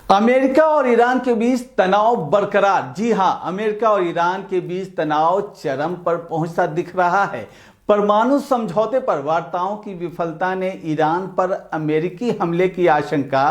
America और Iran के बीच तनाव बरकरार। जी हां, अमेरिका और ईरान के बीच तनाव चरम पर पहुंचता दिख रहा है। परमाणु समझौते पर वार्ताओं की विफलता ने ईरान पर अमेरिकी हमले की आशंका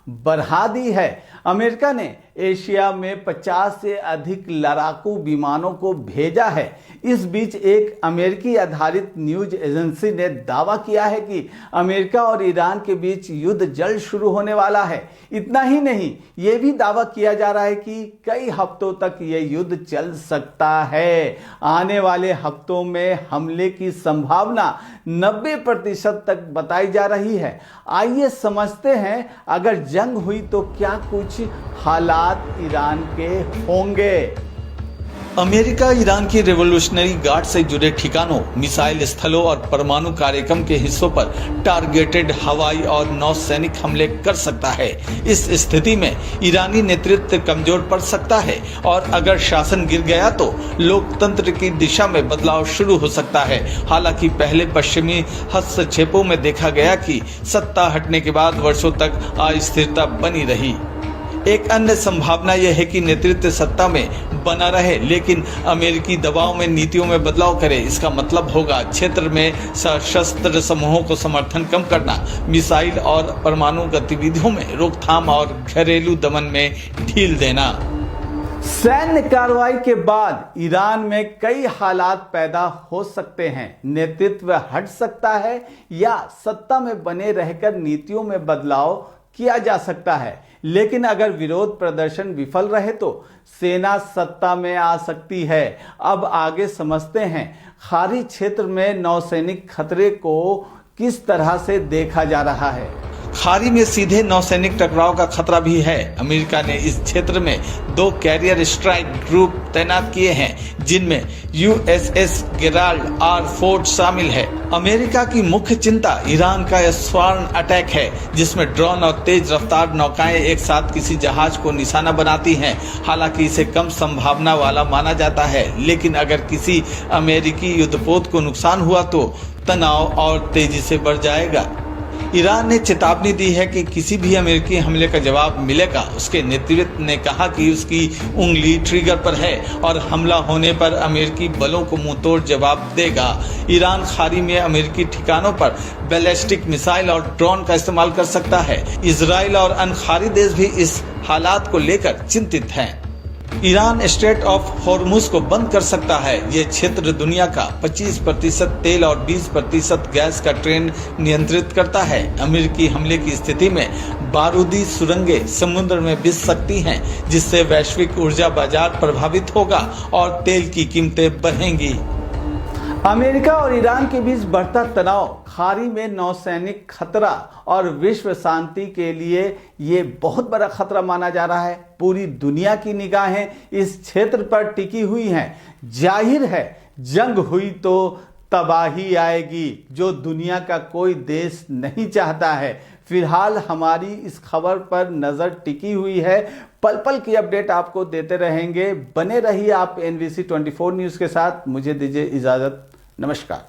बढ़ा दी है। अमेरिका ने एशिया में 50 से अधिक लड़ाकू विमानों को भेजा है। इस बीच एक अमेरिकी आधारित न्यूज एजेंसी ने दावा किया है कि अमेरिका और ईरान के बीच युद्ध जल्द शुरू होने वाला है। इतना ही नहीं, यह भी दावा किया जा रहा है कि कई हफ्तों तक यह युद्ध चल सकता है। आने वाले हफ्तों में हमले की संभावना 90% तक बताई जा रही है। आइए समझते हैं, अगर जंग हुई तो क्या कुछ हालात ईरान के होंगे। अमेरिका ईरान की रेवोल्यूशनरी गार्ड से जुड़े ठिकानों, मिसाइल स्थलों और परमाणु कार्यक्रम के हिस्सों पर टारगेटेड हवाई और नौसैनिक हमले कर सकता है। इस स्थिति में ईरानी नेतृत्व कमजोर पड़ सकता है और अगर शासन गिर गया तो लोकतंत्र की दिशा में बदलाव शुरू हो सकता है। हालांकि पहले पश्चिमी हस्तक्षेपों में देखा गया कि सत्ता हटने के बाद वर्षों तक अस्थिरता बनी रही। एक अन्य संभावना यह है कि नेतृत्व सत्ता में बना रहे लेकिन अमेरिकी दबाव में नीतियों में बदलाव करे। इसका मतलब होगा क्षेत्र में सशस्त्र समूहों को समर्थन कम करना, मिसाइल और परमाणु गतिविधियों में रोकथाम और घरेलू दमन में ढील देना। सैन्य कार्रवाई के बाद ईरान में कई हालात पैदा हो सकते हैं। नेतृत्व हट सकता है या सत्ता में बने रहकर नीतियों में बदलाव किया जा सकता है। लेकिन अगर विरोध प्रदर्शन विफल रहे तो सेना सत्ता में आ सकती है। अब आगे समझते हैं, खाड़ी क्षेत्र में नौसैनिक खतरे को किस तरह से देखा जा रहा है। खाड़ी में सीधे नौसैनिक टकराव का खतरा भी है। अमेरिका ने इस क्षेत्र में 2 कैरियर स्ट्राइक ग्रुप तैनात किए हैं, जिनमें यूएसएस गेराल्ड और फोर्ड शामिल है। अमेरिका की मुख्य चिंता ईरान का स्वर्ण अटैक है, जिसमें ड्रोन और तेज रफ्तार नौकाएं एक साथ किसी जहाज को निशाना बनाती हैं। हालांकि इसे कम संभावना वाला माना जाता है, लेकिन अगर किसी अमेरिकी युद्धपोत को नुकसान हुआ तो तनाव और तेजी से बढ़ जाएगा। ईरान ने चेतावनी दी है कि किसी भी अमेरिकी हमले का जवाब मिलेगा। उसके नेतृत्व ने कहा कि उसकी उंगली ट्रिगर पर है और हमला होने पर अमेरिकी बलों को मुंहतोड़ जवाब देगा। ईरान खाड़ी में अमेरिकी ठिकानों पर बैलिस्टिक मिसाइल और ड्रोन का इस्तेमाल कर सकता है। इजराइल और अन्य खाड़ी देश भी इस हालात को लेकर चिंतित हैं। ईरान स्ट्रेट ऑफ हॉर्मुज को बंद कर सकता है। यह क्षेत्र दुनिया का 25% तेल और 20% गैस का ट्रेन नियंत्रित करता है। अमेरिकी हमले की स्थिति में बारूदी सुरंगें समुद्र में बिछ सकती हैं, जिससे वैश्विक ऊर्जा बाजार प्रभावित होगा और तेल की कीमतें बढ़ेंगी। अमेरिका और ईरान के बीच बढ़ता तनाव, खाड़ी में नौसैनिक खतरा और विश्व शांति के लिए ये बहुत बड़ा खतरा माना जा रहा है। पूरी दुनिया की निगाहें इस क्षेत्र पर टिकी हुई हैं। जाहिर है, जंग हुई तो तबाही आएगी, जो दुनिया का कोई देश नहीं चाहता है। फिलहाल हमारी इस खबर पर नजर टिकी हुई है। पल पल की अपडेट आपको देते रहेंगे। बने रहिए आप NBC 24 न्यूज़ के साथ। मुझे दीजिए इजाज़त। नमस्कार।